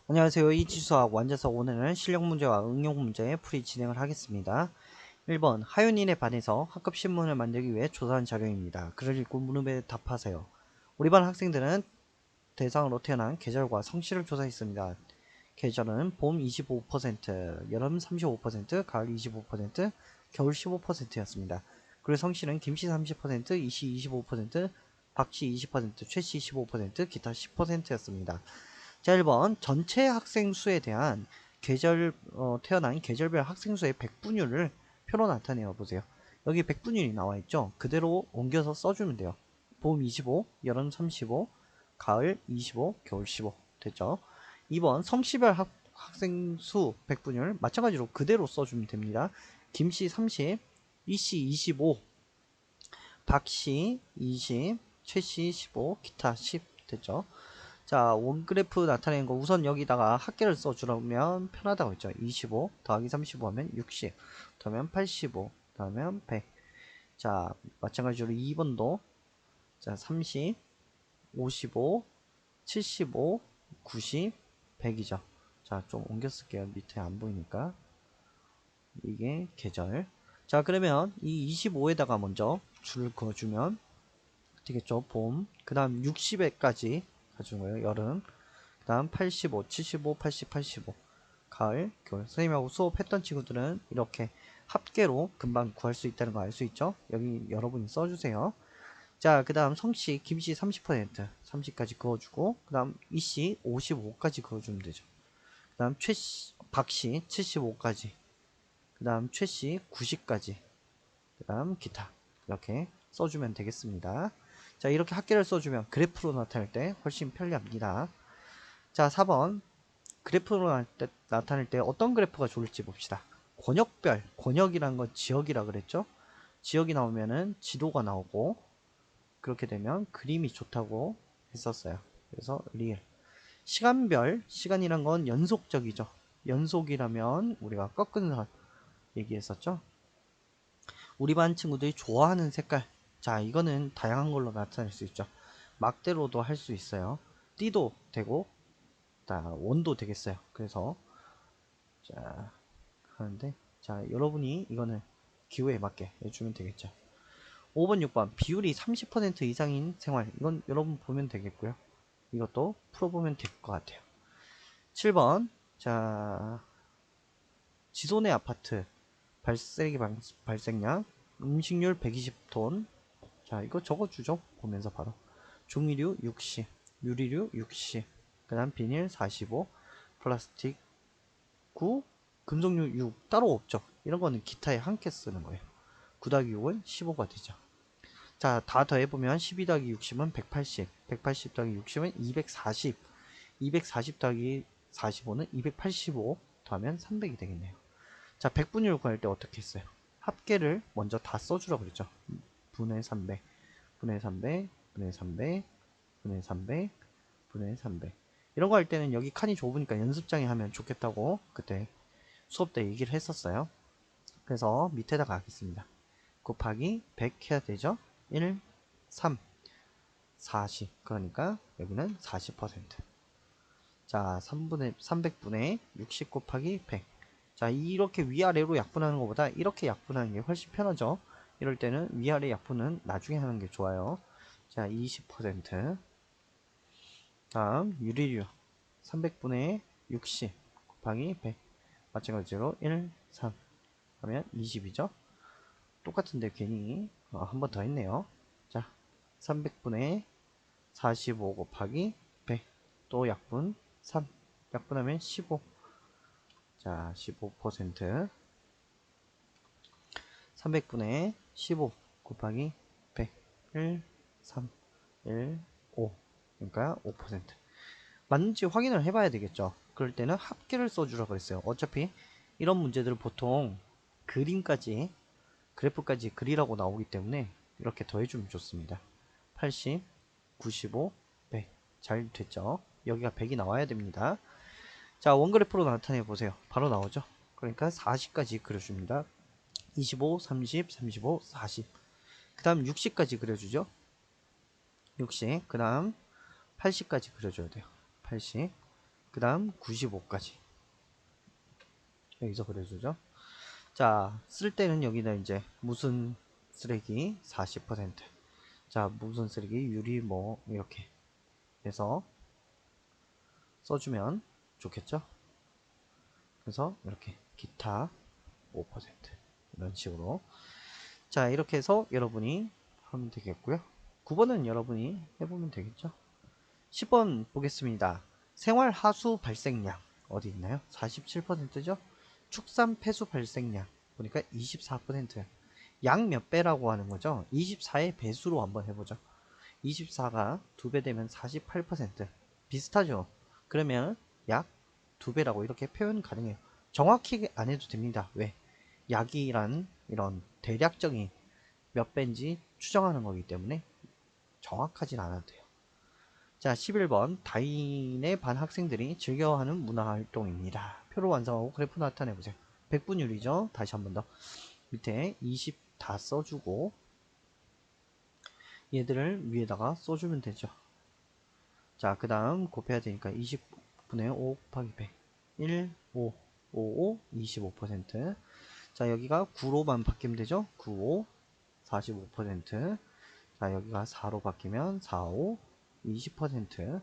안녕하세요. 이지수학 완자석 오늘은 실력 문제와 응용 문제 풀이 진행을 하겠습니다. 1번 하윤인에 반해서 학급 신문을 만들기 위해 조사한 자료입니다. 글을 읽고 물음에 답하세요. 우리 반 학생들은 대상으로 태어난 계절과 성씨를 조사했습니다. 계절은 봄 25%, 여름 35%, 가을 25%, 겨울 15%였습니다. 그리고 성씨는 김씨 30%, 이씨 25%, 박씨 20%, 최씨 15%, 기타 10%였습니다. 자, 1번 전체 학생 수에 대한 태어난 계절별 학생 수의 백분율을 표로 나타내어 보세요. 여기 백분율이 나와 있죠. 그대로 옮겨서 써주면 돼요. 봄 25, 여름 35, 가을 25, 겨울 15 됐죠. 2번 성씨별 학생 수 백분율 마찬가지로 그대로 써주면 됩니다. 김씨 30, 이씨 25, 박씨 20, 최씨 15, 기타 10 됐죠. 자, 원그래프 나타내는 거 우선 여기다가 합계를 써주려면 편하다고 했죠. 25 더하기 35 하면 60 더하면 85 더하면 100. 자, 마찬가지로 2번도 자 30 55 75 90 100이죠. 자, 좀 옮겨 쓸게요. 밑에 안 보이니까. 이게 계절. 자, 그러면 이 25에다가 먼저 줄을 그어주면 되겠죠. 봄, 그 다음 60에까지 가준 거예요. 여름, 그 다음 85, 75, 80, 85 가을, 겨울. 선생님하고 수업했던 친구들은 이렇게 합계로 금방 구할 수 있다는 거 알 수 있죠? 여기 여러분이 써주세요. 자, 그 다음 성씨, 김씨 30%, 30까지 그어주고, 그 다음 이씨 55까지 그어주면 되죠. 그 다음 박씨 75까지, 그 다음 최씨 90까지, 그 다음 기타. 이렇게 써주면 되겠습니다. 자, 이렇게 합계를 써주면 그래프로 나타낼 때 훨씬 편리합니다. 자, 4번. 그래프로 나타낼 때 어떤 그래프가 좋을지 봅시다. 권역별, 권역이란 건 지역이라 그랬죠? 지역이 나오면은 지도가 나오고, 그렇게 되면 그림이 좋다고 했었어요. 그래서 리을. 시간별, 시간이란 건 연속적이죠. 연속이라면 우리가 꺾은 선 얘기했었죠? 우리 반 친구들이 좋아하는 색깔. 자, 이거는 다양한 걸로 나타낼 수 있죠. 막대로도 할 수 있어요. 띠도 되고, 원도 되겠어요. 그래서 자, 하는데 자, 여러분이 이거는 기호에 맞게 해주면 되겠죠. 5번 6번 비율이 30% 이상인 생활, 이건 여러분 보면 되겠고요. 이것도 풀어보면 될 것 같아요. 7번 자, 지손의 아파트 발생기 발생량 음식률 120톤. 자, 이거 적어주죠. 보면서 바로 종이류 60, 유리류 60, 그 다음 비닐 45, 플라스틱 9, 금속류 6 따로 없죠. 이런 거는 기타에 함께 쓰는 거예요. 9 더하기 6은 15가 되죠. 자, 다 더해보면 12 더하기 60은 180, 180 더하기 60은 240, 240 더하기 45는 285 더하면 300이 되겠네요. 자, 백분율 구할 때 어떻게 했어요? 합계를 먼저 다 써주라고 그랬죠. 분의 300, 분의 300, 분의 300, 분의 300, 분의 300. 이런 거 할 때는 여기 칸이 좁으니까 연습장에 하면 좋겠다고 그때 수업 때 얘기를 했었어요. 그래서 밑에다가 하겠습니다. 곱하기 100 해야 되죠. 1, 3, 40. 그러니까 여기는 40%. 자, 300분의 60 곱하기 100. 자, 이렇게 위아래로 약분하는 것보다 이렇게 약분하는 게 훨씬 편하죠. 이럴 때는 위아래 약분은 나중에 하는 게 좋아요. 자, 20%. 다음 유리류 300분의 60 곱하기 100. 마찬가지로 1, 3 하면 20이죠. 똑같은데 괜히 한 번 더 했네요. 자, 300분의 45 곱하기 100. 또 약분 3. 약분하면 15. 자, 15%. 300분의 15 곱하기 100. 1, 3, 1, 5. 그러니까 5%. 맞는지 확인을 해봐야 되겠죠. 그럴 때는 합계를 써주라고 그랬어요. 어차피 이런 문제들을 보통 그림까지, 그래프까지 그리라고 나오기 때문에 이렇게 더해주면 좋습니다. 80, 95, 100. 잘 됐죠? 여기가 100이 나와야 됩니다. 자, 원그래프로 나타내 보세요. 바로 나오죠? 그러니까 40까지 그려줍니다. 25, 30, 35, 40. 그 다음 60까지 그려주죠? 60. 그 다음 80까지 그려줘야 돼요. 80. 그 다음 95까지 여기서 그려주죠. 자, 쓸 때는 여기다 이제 무슨 쓰레기 40%, 자 무슨 쓰레기 유리 뭐 이렇게 해서 써주면 좋겠죠. 그래서 이렇게 기타 5% 이런 식으로, 자 이렇게 해서 여러분이 하면 되겠고요. 9번은 여러분이 해보면 되겠죠. 10번 보겠습니다. 생활 하수 발생량 어디 있나요? 47%죠. 축산 폐수 발생량 보니까 24%. 양 몇 배라고 하는 거죠? 24의 배수로 한번 해보죠. 24가 2배 되면 48%. 비슷하죠? 그러면 약 2배라고 이렇게 표현 가능해요. 정확히 안 해도 됩니다. 왜? 약이란 이런 대략적인 몇 배인지 추정하는 거기 때문에 정확하진 않아도 돼요. 자, 11번 다인의 반 학생들이 즐겨하는 문화활동입니다. 표로 완성하고 그래프 나타내보세요. 백분율이죠. 다시 한 번 더 밑에 20 다 써주고 얘들을 위에다가 써주면 되죠. 자, 그 다음 곱해야 되니까 20분의 5 곱하기 100 1, 5, 5, 5, 25%. 자, 여기가 9로만 바뀌면 되죠. 9, 5, 45%. 자, 여기가 4로 바뀌면 4, 5, 20%.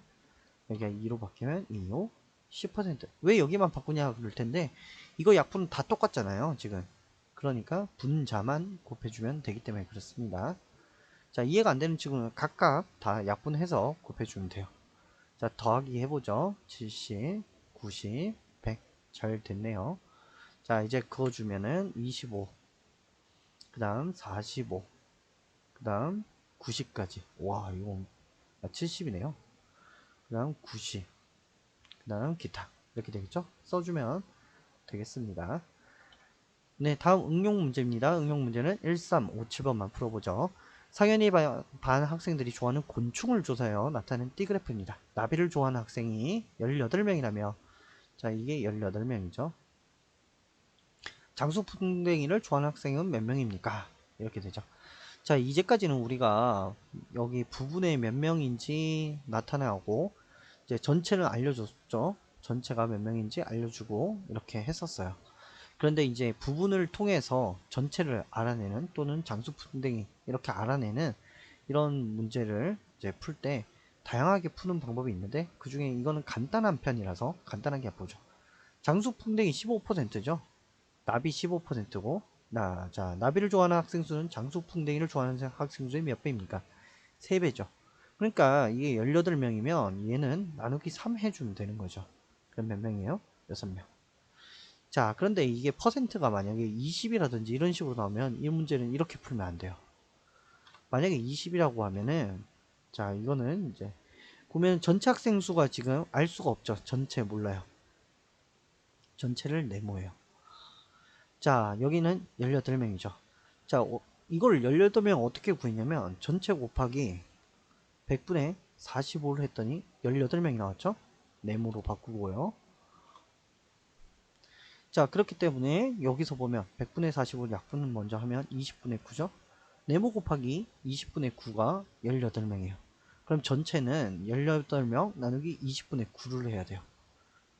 여기가 2로 바뀌면 2, 5, 10%. 왜 여기만 바꾸냐 그럴 텐데, 이거 약분은 다 똑같잖아요, 지금. 그러니까 분자만 곱해주면 되기 때문에 그렇습니다. 자, 이해가 안 되는 친구는 각각 다 약분해서 곱해주면 돼요. 자, 더하기 해보죠. 70, 90, 100. 잘 됐네요. 자, 이제 그어주면은 25, 그 다음 45, 그 다음 90까지. 와, 이거 70이네요. 그 다음 90, 그 다음 기타. 이렇게 되겠죠? 써주면 되겠습니다. 네, 다음 응용 문제입니다. 응용 문제는 1357번만 풀어보죠. 상현이 반 학생들이 좋아하는 곤충을 조사하여 나타낸 띠그래프입니다. 나비를 좋아하는 학생이 18명이라며, 자, 이게 18명이죠. 장수풍뎅이를 좋아하는 학생은 몇 명입니까? 이렇게 되죠. 자, 이제까지는 우리가 여기 부분의 몇 명인지 나타나고 이제 전체를 알려줬죠. 전체가 몇 명인지 알려주고 이렇게 했었어요. 그런데 이제 부분을 통해서 전체를 알아내는, 또는 장수풍뎅이 이렇게 알아내는 이런 문제를 이제 풀 때 다양하게 푸는 방법이 있는데, 그 중에 이거는 간단한 편이라서 간단하게 보죠. 장수풍뎅이 15%죠. 나비 15%고, 자, 나비를 좋아하는 학생 수는 장수풍뎅이를 좋아하는 학생 수의 몇 배입니까? 3배죠. 그러니까 이게 18명이면 얘는 나누기 3 해주면 되는 거죠. 그럼 몇 명이에요? 6명. 자, 그런데 이게 퍼센트가 만약에 20이라든지 이런 식으로 나오면 이 문제는 이렇게 풀면 안 돼요. 만약에 20이라고 하면은, 자, 이거는 이제 보면 전체 학생 수가 지금 알 수가 없죠. 전체 몰라요. 전체를 네모예요. 자, 여기는 18명이죠. 자, 이걸 18명 어떻게 구했냐면 전체 곱하기 100분의 45를 했더니 18명이 나왔죠. 네모로 바꾸고요. 자, 그렇기 때문에 여기서 보면 100분의 45를 약분을 먼저 하면 20분의 9죠. 네모 곱하기 20분의 9가 18명이에요. 그럼 전체는 18명 나누기 20분의 9를 해야 돼요.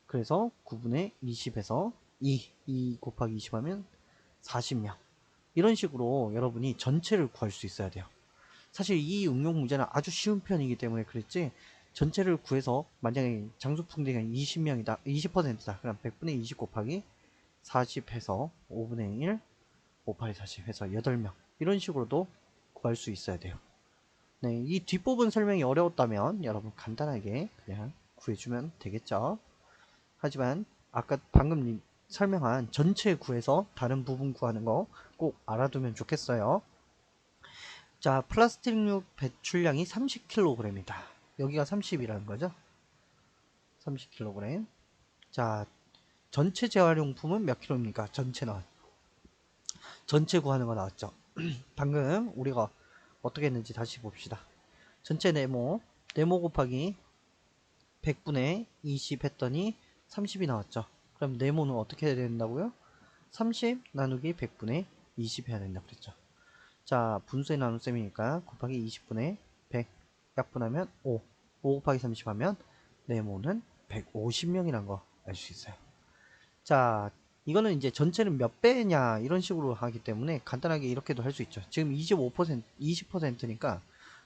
그래서 9분의 20에서 2 곱하기 20 하면 40명. 이런 식으로 여러분이 전체를 구할 수 있어야 돼요. 사실 이 응용 문제는 아주 쉬운 편이기 때문에 그랬지, 전체를 구해서 만약에 장수풍뎅이가 20명이다, 20%다. 그럼 100분의 20 곱하기 40 해서 5분의 1, 5, 8, 40 해서 8명. 이런 식으로도 구할 수 있어야 돼요. 네, 이 뒷부분 설명이 어려웠다면 여러분 간단하게 그냥 구해주면 되겠죠. 하지만 아까 방금 설명한 전체 구해서 다른 부분 구하는 거 꼭 알아두면 좋겠어요. 자, 플라스틱류 배출량이 30kg이다. 여기가 30이라는 거죠. 30kg. 자, 전체 재활용품은 몇 킬로입니까? 전체 구하는 거 나왔죠. 방금 우리가 어떻게 했는지 다시 봅시다. 전체 네모 곱하기 100분의 20 했더니 30이 나왔죠. 그럼 네모는 어떻게 해야 된다고요? 30 나누기 100분의 20 해야 된다고 그랬죠. 자, 분수의 나눗셈이니까 곱하기 20분의 100 약분하면 5 곱하기 30 하면 네모는 150명이란 거 알 수 있어요. 자, 이거는 이제 전체는 몇 배냐 이런 식으로 하기 때문에 간단하게 이렇게도 할 수 있죠. 지금 25%, 20%니까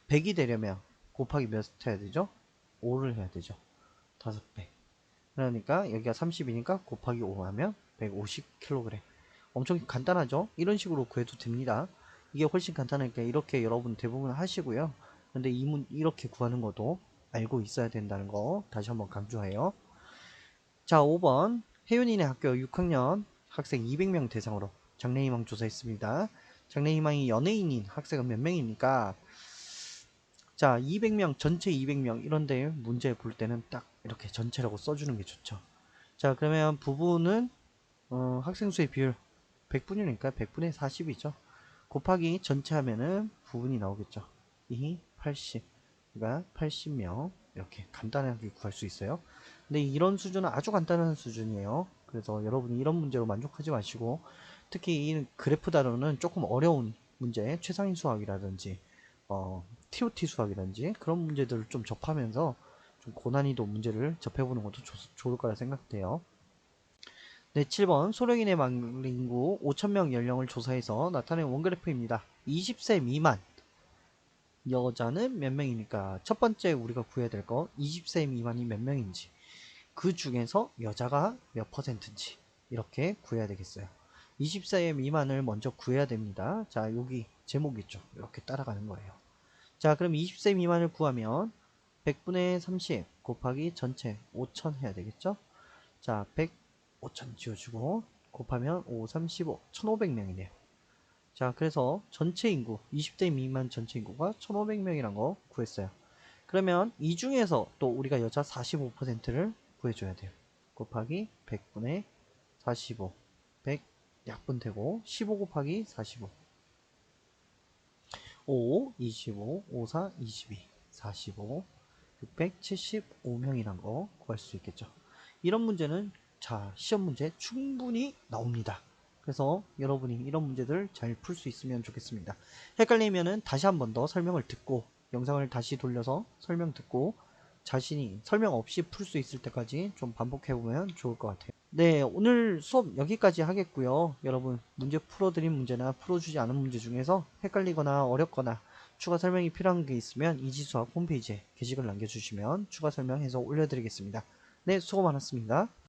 100이 되려면 곱하기 몇 해야 되죠? 5를 해야 되죠. 5배. 그러니까 여기가 30이니까 곱하기 5 하면 150kg. 엄청 간단하죠? 이런 식으로 구해도 됩니다. 이게 훨씬 간단하니까 이렇게 여러분 대부분 하시고요. 근데 이렇게 구하는 것도 알고 있어야 된다는 거 다시 한번 강조해요. 자, 5번 혜윤이네 학교 6학년 학생 200명 대상으로 장래희망 조사했습니다. 장래희망이 연예인인 학생은 몇 명입니까? 자, 200명, 전체 200명 이런데 문제 볼 때는 딱 이렇게 전체라고 써주는 게 좋죠. 자, 그러면 부분은 학생 수의 비율 100분이니까 100분의 40이죠. 곱하기 전체 하면은 부분이 나오겠죠. 2, 80. 그러니까 80명 이렇게 간단하게 구할 수 있어요. 근데 이런 수준은 아주 간단한 수준이에요. 그래서 여러분이 이런 문제로 만족하지 마시고 특히 이 그래프 다루는 조금 어려운 문제, 최상위 수학이라든지 TOT 수학이라든지 그런 문제들을 좀 접하면서 좀 고난이도 문제를 접해보는 것도 좋을 거라 생각돼요. 네, 7번 소령인의 만인구 5,000명 연령을 조사해서 나타낸 원그래프입니다. 20세 미만 여자는 몇 명입니까? 첫 번째 우리가 구해야 될 거 20세 미만이 몇 명인지 그 중에서 여자가 몇 퍼센트인지 이렇게 구해야 되겠어요. 20세 미만을 먼저 구해야 됩니다. 자, 여기 제목 있죠. 이렇게 따라가는 거예요. 자, 그럼 20세 미만을 구하면 100분의 30 곱하기 전체 5,000 해야 되겠죠? 자, 100, 5,000 지워주고 곱하면 5, 35, 1,500명이네요. 자, 그래서 전체 인구, 20대 미만 전체 인구가 1,500명이란 거 구했어요. 그러면 이 중에서 또 우리가 여자 45%를 구해줘야 돼요. 곱하기 100분의 45, 100 약분되고 15 곱하기 45, 5, 25, 54, 22, 45, 675명이란 거 구할 수 있겠죠. 이런 문제는 자, 시험 문제 충분히 나옵니다. 그래서 여러분이 이런 문제들 잘 풀 수 있으면 좋겠습니다. 헷갈리면은 다시 한 번 더 설명을 듣고 영상을 다시 돌려서 설명 듣고 자신이 설명 없이 풀 수 있을 때까지 좀 반복해보면 좋을 것 같아요. 네, 오늘 수업 여기까지 하겠고요. 여러분 문제 풀어드린 문제나 풀어주지 않은 문제 중에서 헷갈리거나 어렵거나 추가 설명이 필요한 게 있으면 이지수학 홈페이지에 게시글 남겨주시면 추가 설명해서 올려드리겠습니다. 네, 수고 많았습니다.